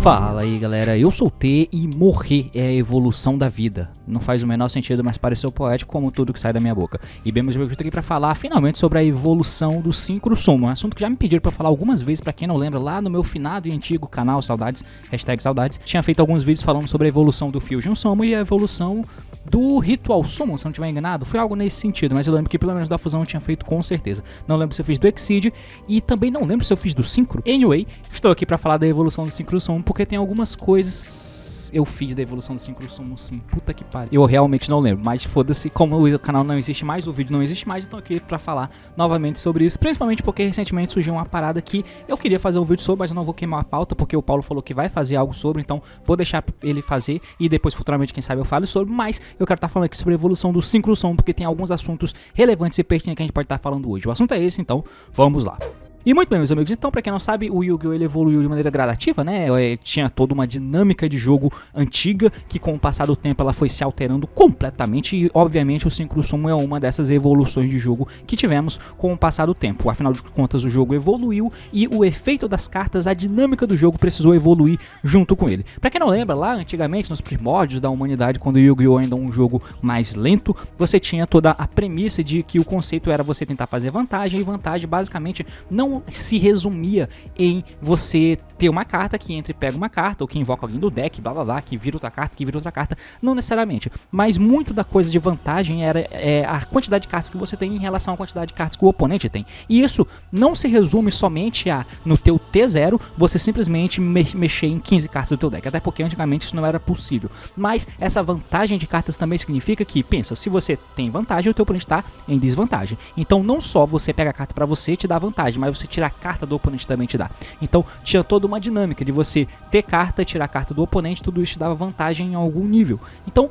Fala aí galera, eu sou o T e morrer é a evolução da vida. Não faz o menor sentido, mas pareceu poético como tudo que sai da minha boca. E bem, meus amigos, eu tô aqui pra falar finalmente sobre a evolução do Synchro Summon. Um assunto que já me pediram pra falar algumas vezes, pra quem não lembra, lá no meu finado e antigo canal, saudades, hashtag saudades. Tinha feito alguns vídeos falando sobre a evolução do Fusion Summon e a evolução do Ritual Summon, se eu não estiver enganado. Foi algo nesse sentido, mas eu lembro que pelo menos da fusão eu tinha feito com certeza. Não lembro se eu fiz do Exceed e também não lembro se eu fiz do Synchro. Anyway, estou aqui pra falar da evolução do Synchro Summon porque tem algumas coisas eu fiz da evolução do Synchro Summon sim, puta que pariu. Eu realmente não lembro, mas foda-se, como o canal não existe mais, o vídeo não existe mais, então eu tô aqui pra falar novamente sobre isso, principalmente porque recentemente surgiu uma parada que eu queria fazer um vídeo sobre, mas eu não vou queimar a pauta, porque o Paulo falou que vai fazer algo sobre, então vou deixar ele fazer e depois futuramente, quem sabe, eu falo sobre, mas eu quero estar falando aqui sobre a evolução do Synchro Summon, porque tem alguns assuntos relevantes e pertinentes que a gente pode estar falando hoje. O assunto é esse, então vamos lá. E muito bem, meus amigos, então pra quem não sabe, o Yu-Gi-Oh! Ele evoluiu de maneira gradativa, né? Tinha toda uma dinâmica de jogo antiga, que com o passar do tempo ela foi se alterando completamente e obviamente o Synchro Summon é uma dessas evoluções de jogo que tivemos com o passar do tempo. Afinal de contas, o jogo evoluiu e o efeito das cartas, a dinâmica do jogo precisou evoluir junto com ele. Pra quem não lembra, lá antigamente, nos primórdios da humanidade, quando o Yu-Gi-Oh! Ainda um jogo mais lento, você tinha toda a premissa de que o conceito era você tentar fazer vantagem, e vantagem basicamente não se resumia em você ter uma carta que entra e pega uma carta, ou que invoca alguém do deck, blá blá blá, que vira outra carta, que vira outra carta, não necessariamente, mas muito da coisa de vantagem era a quantidade de cartas que você tem em relação à quantidade de cartas que o oponente tem, e isso não se resume somente a, no teu T0, você simplesmente mexer em 15 cartas do teu deck, até porque antigamente isso não era possível, mas essa vantagem de cartas também significa que, pensa, se você tem vantagem, o teu oponente está em desvantagem, então não só você pega a carta pra você te dá vantagem, mas você tira a carta do oponente também te dá. Então tinha toda uma dinâmica de você ter carta, tirar a carta do oponente, tudo isso te dava vantagem em algum nível. Então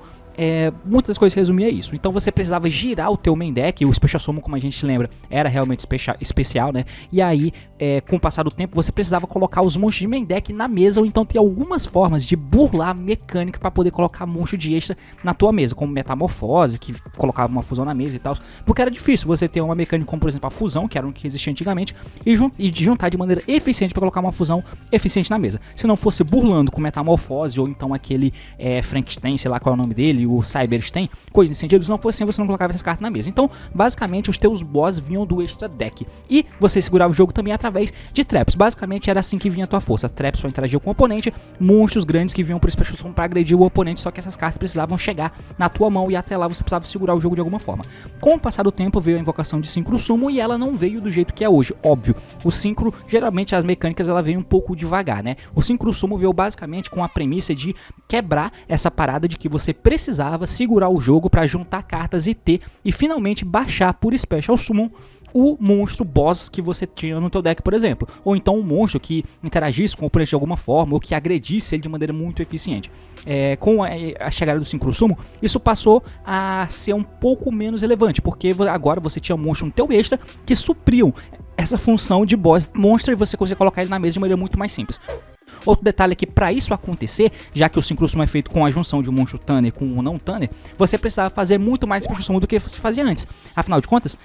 muitas das coisas resumia isso. Então você precisava girar o teu main deck. O Special Summon, como a gente lembra, era realmente especial, né? E aí, com o passar do tempo, você precisava colocar os monstros de main deck na mesa, ou então ter algumas formas de burlar a mecânica para poder colocar monstro de extra na tua mesa, como Metamorfose, que colocava uma fusão na mesa e tal. Porque era difícil você ter uma mecânica como, por exemplo, a fusão, que era o que existia antigamente, e de juntar de maneira eficiente para colocar uma fusão eficiente na mesa. Se não fosse burlando com Metamorfose, ou então aquele Frankenstein, sei lá qual é o nome dele, o Cyberstein, coisa nesse sentido, se não fosse assim, você não colocava essas cartas na mesa. Então, basicamente, os teus boss vinham do extra deck. E você segurava o jogo também através de traps. Basicamente, era assim que vinha a tua força. Traps para interagir com o oponente, monstros grandes que vinham por Special Summon para agredir o oponente, só que essas cartas precisavam chegar na tua mão e até lá você precisava segurar o jogo de alguma forma. Com o passar do tempo, veio a invocação de Synchro Summon e ela não veio do jeito que é hoje, óbvio. O Synchro, geralmente, as mecânicas, ela veio um pouco devagar, né? O Synchro Summon veio basicamente com a premissa de quebrar essa parada de que você precisava segurar o jogo para juntar cartas e finalmente baixar por Special Summon o monstro boss que você tinha no teu deck, por exemplo, ou então um monstro que interagisse com o oponente de alguma forma, ou que agredisse ele de maneira muito eficiente. Com a chegada do Synchro Summon, isso passou a ser um pouco menos relevante, porque agora você tinha monstros no teu extra que supriam essa função de boss monstro e você conseguia colocar ele na mesa de maneira muito mais simples. Outro detalhe é que para isso acontecer, já que o Synchro Summon é feito com a junção de um monstro Tanner com um não Tanner, você precisava fazer muito mais Special Summon do que você fazia antes. Afinal de contas,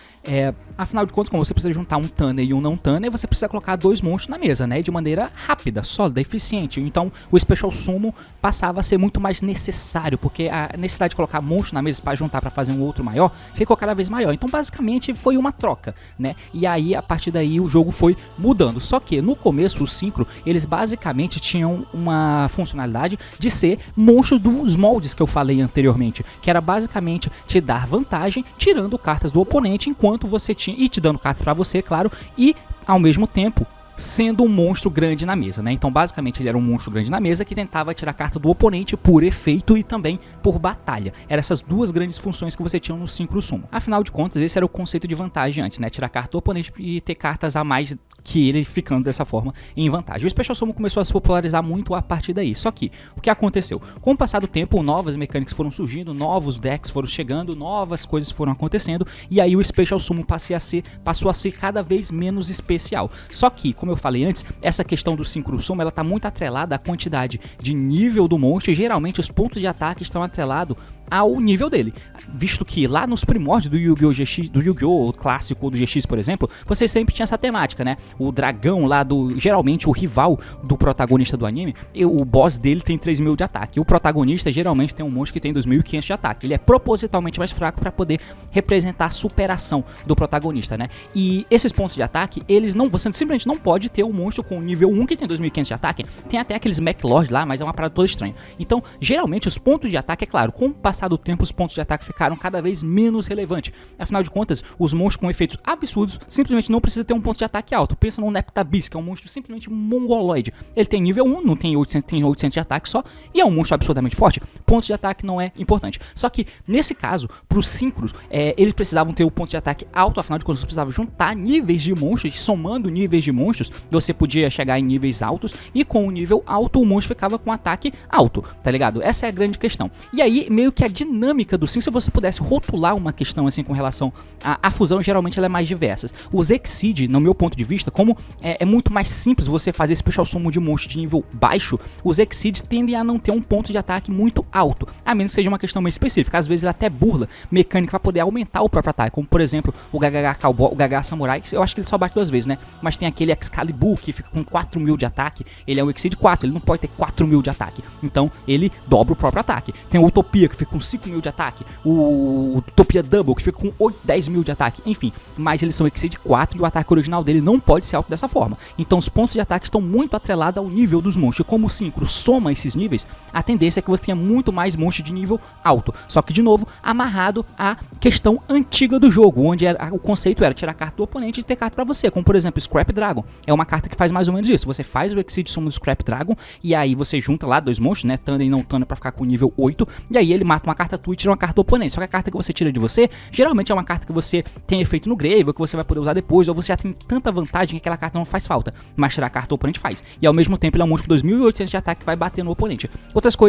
como você precisa juntar um Tanner e um não Tanner, você precisa colocar dois monstros na mesa, né? De maneira rápida, sólida, eficiente. Então o Special Summon passava a ser muito mais necessário, porque a necessidade de colocar monstro na mesa para juntar para fazer um outro maior ficou cada vez maior. Então basicamente foi uma troca, né? E aí a partir daí o jogo foi mudando. Só que no começo os Synchro, eles basicamente tinham uma funcionalidade de ser monstros dos moldes que eu falei anteriormente, que era basicamente te dar vantagem tirando cartas do oponente enquanto você tinha, e te dando cartas para você, claro, e ao mesmo tempo sendo um monstro grande na mesa, né? Então basicamente ele era um monstro grande na mesa que tentava tirar a carta do oponente por efeito e também por batalha. Eram essas duas grandes funções que você tinha no Synchro Summon. Afinal de contas, esse era o conceito de vantagem antes, né? Tirar a carta do oponente e ter cartas a mais que ele ficando dessa forma em vantagem. O Special Summon começou a se popularizar muito a partir daí. Só que, o que aconteceu? Com o passar do tempo, novas mecânicas foram surgindo, novos decks foram chegando, novas coisas foram acontecendo, e aí o Special Summon passou a ser cada vez menos especial. Só que, como como eu falei antes, essa questão do Synchro-Soma, ela tá muito atrelada à quantidade de nível do monstro, e geralmente os pontos de ataque estão atrelados ao nível dele, visto que lá nos primórdios do Yu-Gi-Oh! GX, do Yu-Gi-Oh! Clássico ou do GX, por exemplo, você sempre tinha essa temática, né? O dragão lá geralmente o rival do protagonista do anime, o boss dele tem 3.000 de ataque, o protagonista geralmente tem um monstro que tem 2.500 de ataque, ele é propositalmente mais fraco para poder representar a superação do protagonista, né? E esses pontos de ataque, você simplesmente não pode ter um monstro com nível 1 que tem 2.500 de ataque, tem até aqueles Mech Lord lá, mas é uma parada toda estranha. Então, geralmente os pontos de ataque, é claro, com o passar do tempo os pontos de ataque ficaram cada vez menos relevantes. Afinal de contas, os monstros com efeitos absurdos simplesmente não precisam ter um ponto de ataque alto. Pensa no Neptabeast, que é um monstro simplesmente mongoloide. Ele tem nível 1, não tem 800 de ataque só, e é um monstro absurdamente forte. Pontos de ataque não é importante. Só que, nesse caso, para os Synchros, eles precisavam ter o ponto de ataque alto, afinal de contas, você precisava juntar níveis de monstros, e somando níveis de monstros, você podia chegar em níveis altos, e com o nível alto, o monstro ficava com ataque alto, tá ligado? Essa é a grande questão. E aí, meio que a dinâmica do Synchro, se você pudesse rotular uma questão assim com relação à fusão, geralmente ela é mais diversa. Os Exceed, no meu ponto de vista, como é muito mais simples você fazer Special Summon de monstro de nível baixo, os Exceeds tendem a não ter um ponto de ataque muito alto, a menos que seja uma questão mais específica. Às vezes ele até burla mecânica para poder aumentar o próprio ataque, como por exemplo o GHH Cowboy, o GHH Samurai, eu acho que ele só bate 2 vezes, né? Mas tem aquele Excalibur que fica com 4.000 de ataque, ele é um Exceed 4, ele não pode ter 4.000 de ataque, então ele dobra o próprio ataque. Tem o Utopia que fica com 5.000 de ataque, o Utopia Double que fica com 10.000 de ataque, enfim, mas eles são Exceed 4 e o ataque original dele não pode ser alto dessa forma. Então os pontos de ataque estão muito atrelados ao nível dos monstros, e como o Synchro soma esses níveis, a tendência é que você tenha muito mais monstros de nível alto, só que de novo, amarrado à questão antiga do jogo, onde o conceito era tirar a carta do oponente e ter carta pra você, como por exemplo Scrap Dragon, é uma carta que faz mais ou menos isso, você faz o Exceed Summon do Scrap Dragon, e aí você junta lá 2 monstros, né, Thunder e não Thunder pra ficar com nível 8, e aí ele mata uma carta tua e tira uma carta do oponente, só que a carta que você tira de você, geralmente é uma carta que você tem efeito no grave, ou que você vai poder usar depois, ou você já tem tanta vantagem que aquela carta não faz falta, mas tirar a carta do oponente faz, e ao mesmo tempo ele é um monstro com 2.800 de ataque que vai bater no oponente.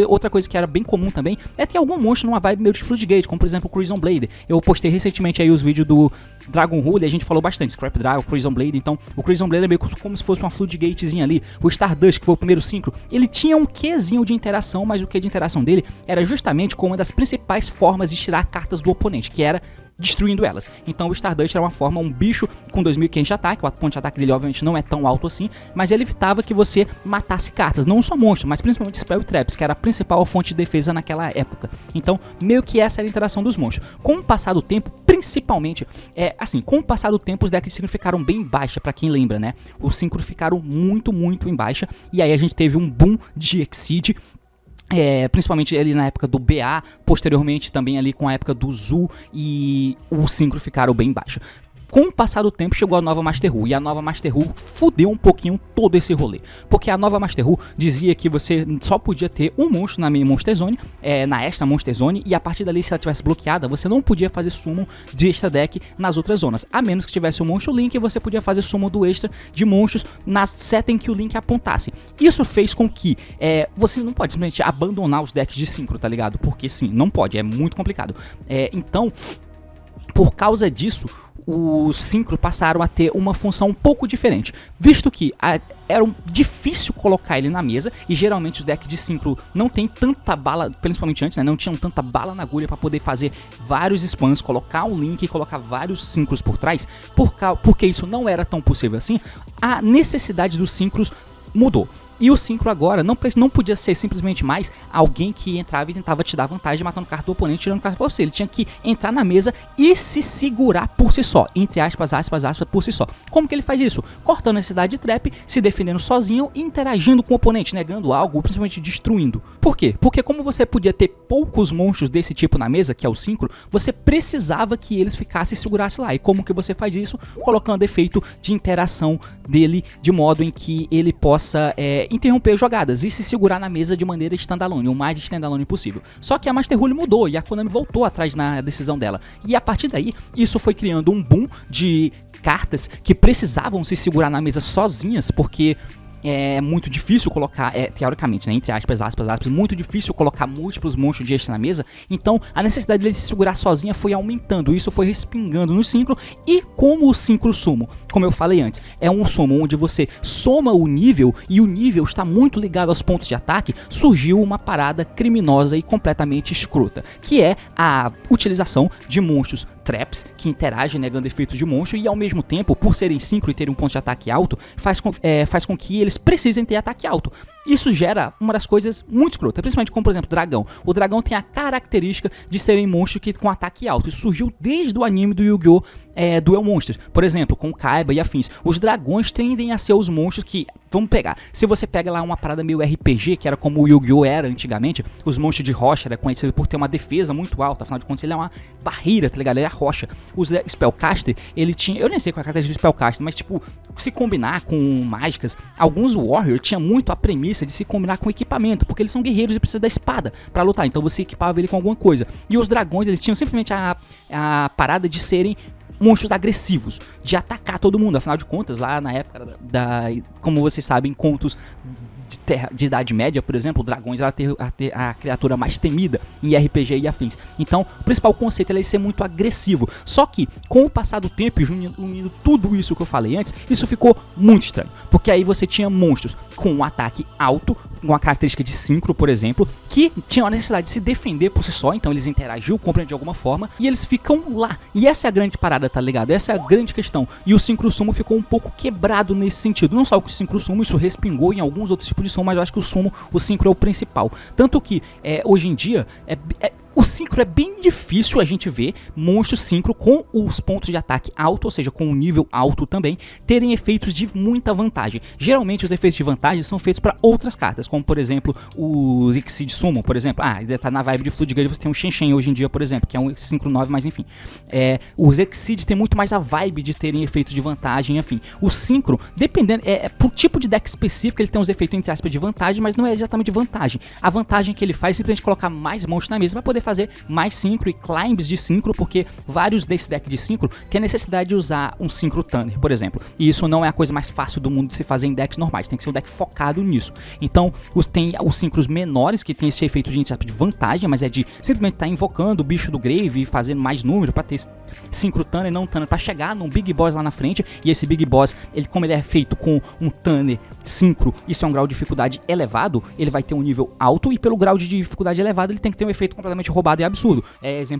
Outra coisa que era bem comum também, é ter algum monstro numa vibe meio de Floodgate, como por exemplo o Crimson Blade. Eu postei recentemente aí os vídeos do Dragon Rule e a gente falou bastante, Scrap Dragon, Crimson Blade, então o Crimson Blade é meio como se fosse uma Floodgatezinha ali. O Stardust, que foi o primeiro Synchro, ele tinha um quezinho de interação, mas o que de interação dele era justamente como uma das principais formas de tirar cartas do oponente, que era destruindo elas. Então o Stardust era uma forma, um bicho com 2.500 de ataque, o ponto de ataque dele obviamente não é tão alto assim, mas ele evitava que você matasse cartas, não só monstros, mas principalmente Spell Traps, que era a principal fonte de defesa naquela época. Então meio que essa era a interação dos monstros. Com o passar do tempo, principalmente, com o passar do tempo os decks de Synchro ficaram bem baixa, pra quem lembra, né? Os Synchro ficaram muito em baixa, e aí a gente teve um boom de Exceed, principalmente ali na época do BA, posteriormente também ali com a época do Zu, e o Synchro ficaram bem baixa. Com o passar do tempo chegou a nova Master Rule, e a nova Master Rule fudeu um pouquinho todo esse rolê, porque a nova Master Rule dizia que você só podia ter um monstro na main Monster Zone, na extra Monster Zone, e a partir dali, se ela tivesse bloqueada, você não podia fazer summon de extra deck nas outras zonas, a menos que tivesse um monstro Link, você podia fazer summon do extra de monstros na seta em que o Link apontasse. Isso fez com que você não pode simplesmente abandonar os decks de Synchro, tá ligado? Porque sim, não pode, é muito complicado. Então, por causa disso, os Synchro passaram a ter uma função um pouco diferente, visto que era difícil colocar ele na mesa, e geralmente os decks de Synchro não tem tanta bala, principalmente antes, né, não tinham tanta bala na agulha para poder fazer vários spams, colocar um Link e colocar vários Synchros por trás, porque isso não era tão possível assim, a necessidade dos Synchros mudou. E o Synchro agora não podia ser simplesmente mais alguém que entrava e tentava te dar vantagem matando carta do oponente, tirando carta pra você. Ele tinha que entrar na mesa e se segurar por si só, entre aspas, por si só. Como que ele faz isso? Cortando a necessidade de trap, se defendendo sozinho e interagindo com o oponente, negando algo, principalmente destruindo. Por quê? Porque como você podia ter poucos monstros desse tipo na mesa, que é o Synchro, você precisava que eles ficassem e segurassem lá. E como que você faz isso? Colocando efeito de interação dele, de modo em que ele possa interromper jogadas e se segurar na mesa de maneira standalone, o mais standalone possível. Só que a Master Rule mudou e a Konami voltou atrás na decisão dela. E a partir daí, isso foi criando um boom de cartas que precisavam se segurar na mesa sozinhas, porque é muito difícil colocar, teoricamente, né, entre aspas, muito difícil colocar múltiplos monstros de extra na mesa, então a necessidade dele se segurar sozinha foi aumentando, isso foi respingando no Synchro, e como o Synchro Summon, como eu falei antes, é um summon onde você soma o nível, e o nível está muito ligado aos pontos de ataque, surgiu uma parada criminosa e completamente escrota, que é a utilização de monstros traps, que interagem negando efeitos de monstro, e ao mesmo tempo, por serem Synchro e terem um ponto de ataque alto, faz com que eles precisem ter ataque alto. Isso gera uma das coisas muito escrotas, principalmente como, por exemplo, dragão. O dragão tem a característica de serem monstros que com ataque alto. Isso surgiu desde o anime do Yu-Gi-Oh! Duel Monsters. Por exemplo, com Kaiba e afins. Os dragões tendem a ser os monstros que... Vamos pegar. Se você pega lá uma parada meio RPG, que era como o Yu-Gi-Oh! Era antigamente, os monstros de rocha era conhecido por ter uma defesa muito alta. Afinal de contas, ele é uma barreira, tá ligado? Ele é a rocha. Os Spellcaster, ele tinha... Eu nem sei qual é a característica do Spellcaster, mas tipo, se combinar com mágicas, alguns Warrior tinha muito a premissa de se combinar com equipamento, porque eles são guerreiros e precisam da espada pra lutar, então você equipava ele com alguma coisa. E os dragões, eles tinham simplesmente a parada de serem monstros agressivos, de atacar todo mundo. Afinal de contas, lá na época como vocês sabem, contos de Idade Média, por exemplo, dragões era a criatura mais temida em RPG e afins. Então, o principal conceito é ser muito agressivo. Só que, com o passar do tempo e unindo tudo isso que eu falei antes, isso ficou muito estranho. Porque aí você tinha monstros com um ataque alto, com uma característica de Synchro, por exemplo, que tinham a necessidade de se defender por si só, então eles interagiam, compreendiam de alguma forma, e eles ficam lá. E essa é a grande parada, tá ligado? Essa é a grande questão. E o Synchro Summon ficou um pouco quebrado nesse sentido. Não só o Synchro Summon, isso respingou em alguns outros tipos de summon, mas eu acho que o Synchro é o principal. Tanto que, hoje em dia, o Synchro é bem difícil a gente ver monstros Synchro com os pontos de ataque alto, ou seja, com um nível alto também, terem efeitos de muita vantagem. Geralmente os efeitos de vantagem são feitos para outras cartas, como por exemplo os Exceed Summon, por exemplo. Ele tá na vibe de Floodgate, você tem um Shen hoje em dia, por exemplo, que é um Synchro 9, mas enfim. Os Exceed tem muito mais a vibe de terem efeitos de vantagem, enfim. O Synchro, dependendo, pro tipo de deck específico, ele tem uns efeitos entre aspas de vantagem, mas não é exatamente de vantagem. A vantagem que ele faz é simplesmente colocar mais monstros na mesa para poder fazer mais Synchro e climbs de Synchro, porque vários desse deck de Synchro têm a necessidade de usar um Synchro Tanner, por exemplo. E isso não é a coisa mais fácil do mundo de se fazer em decks normais, tem que ser um deck focado nisso. Então, tem os Synchros menores que tem esse efeito de vantagem, mas é de simplesmente estar invocando o bicho do Grave e fazendo mais número para ter Synchro Tanner e não Tanner, para chegar num Big Boss lá na frente. E esse Big Boss, como ele é feito com um Tanner Synchro, isso é um grau de dificuldade elevado, ele vai ter um nível alto, e pelo grau de dificuldade elevado ele tem que ter um efeito completamente roubado e absurdo.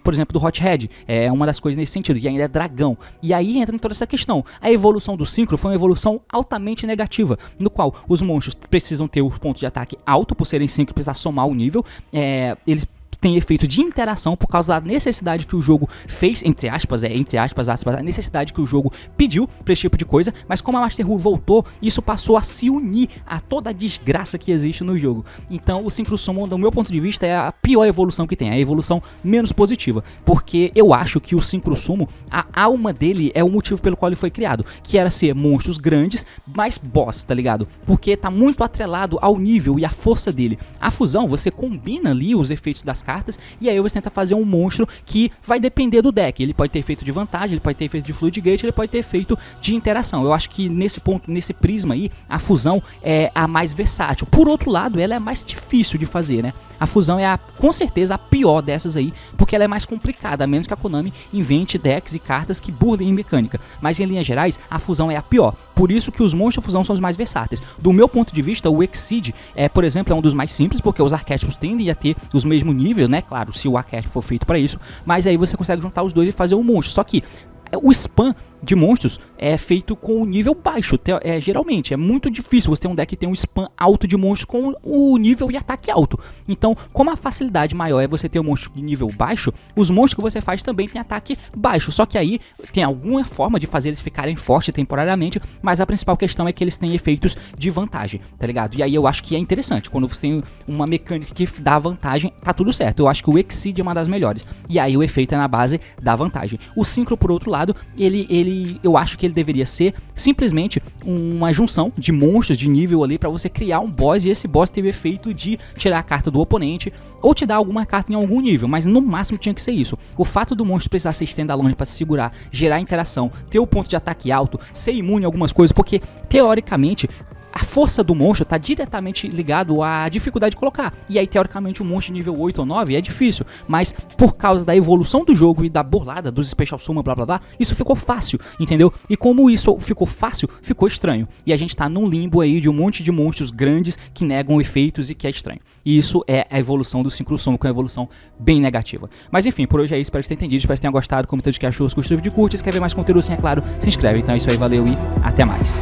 Por exemplo, do Hothead, é uma das coisas nesse sentido, e ainda é dragão. E aí entra em toda essa questão. A evolução do Synchro foi uma evolução altamente negativa, no qual os monstros precisam ter o ponto de ataque alto, por serem Synchro, precisar somar o nível, eles tem efeito de interação por causa da necessidade que o jogo fez, entre aspas, a necessidade que o jogo pediu pra esse tipo de coisa, mas como a Master Rule voltou, isso passou a se unir a toda a desgraça que existe no jogo. Então o Synchro Summon, do meu ponto de vista, é a pior evolução que tem, a evolução menos positiva, porque eu acho que o Synchro Summon, a alma dele é o motivo pelo qual ele foi criado, que era ser monstros grandes, mais boss, tá ligado? Porque tá muito atrelado ao nível e à força dele. A fusão, você combina ali os efeitos das cartas, e aí você tenta fazer um monstro que vai depender do deck. Ele pode ter efeito de vantagem, ele pode ter efeito de Floodgate, ele pode ter efeito de interação. Eu acho que nesse ponto, nesse prisma aí, a fusão é a mais versátil. Por outro lado, ela é mais difícil de fazer, né? A fusão é com certeza a pior dessas aí, porque ela é mais complicada, a menos que a Konami invente decks e cartas que burlem em mecânica. Mas em linhas gerais, a fusão é a pior. Por isso que os monstros de fusão são os mais versáteis. Do meu ponto de vista, o Exceed, por exemplo, é um dos mais simples, porque os arquétipos tendem a ter os mesmos níveis, né? Claro, se o arquétipo for feito para isso, mas aí você consegue juntar os dois e fazer um monstro. Só que o spam de monstros é feito com o nível baixo, geralmente é muito difícil você ter um deck que tem um spam alto de monstros com o nível e ataque alto. Então, como a facilidade maior é você ter um monstro de nível baixo, os monstros que você faz também tem ataque baixo, só que aí tem alguma forma de fazer eles ficarem fortes temporariamente, mas a principal questão é que eles têm efeitos de vantagem, tá ligado? E aí eu acho que é interessante, quando você tem uma mecânica que dá vantagem, tá tudo certo. Eu acho que o Exceed é uma das melhores, e aí o efeito é na base da vantagem. O Synchro, por outro lado, eu acho que ele deveria ser simplesmente uma junção de monstros de nível ali pra você criar um boss, e esse boss teve o efeito de tirar a carta do oponente ou te dar alguma carta em algum nível, mas no máximo tinha que ser isso. O fato do monstro precisar ser standalone pra se segurar, gerar interação, ter o ponto de ataque alto, ser imune a algumas coisas, porque teoricamente a força do monstro tá diretamente ligado à dificuldade de colocar. E aí, teoricamente, um monstro de nível 8 ou 9 é difícil, mas por causa da evolução do jogo e da burlada dos Special Summon, blá blá blá, isso ficou fácil, entendeu? E como isso ficou fácil, ficou estranho. E a gente tá num limbo aí de um monte de monstros grandes que negam efeitos e que é estranho. E isso é a evolução do Synchro Summon, que é uma evolução bem negativa. Mas enfim, por hoje é isso, espero que você tenha entendido, espero que tenham gostado, comenta o que achou, se gostou do vídeo, curte, se quer ver mais conteúdo assim, é claro, se inscreve. Então é isso aí, valeu e até mais.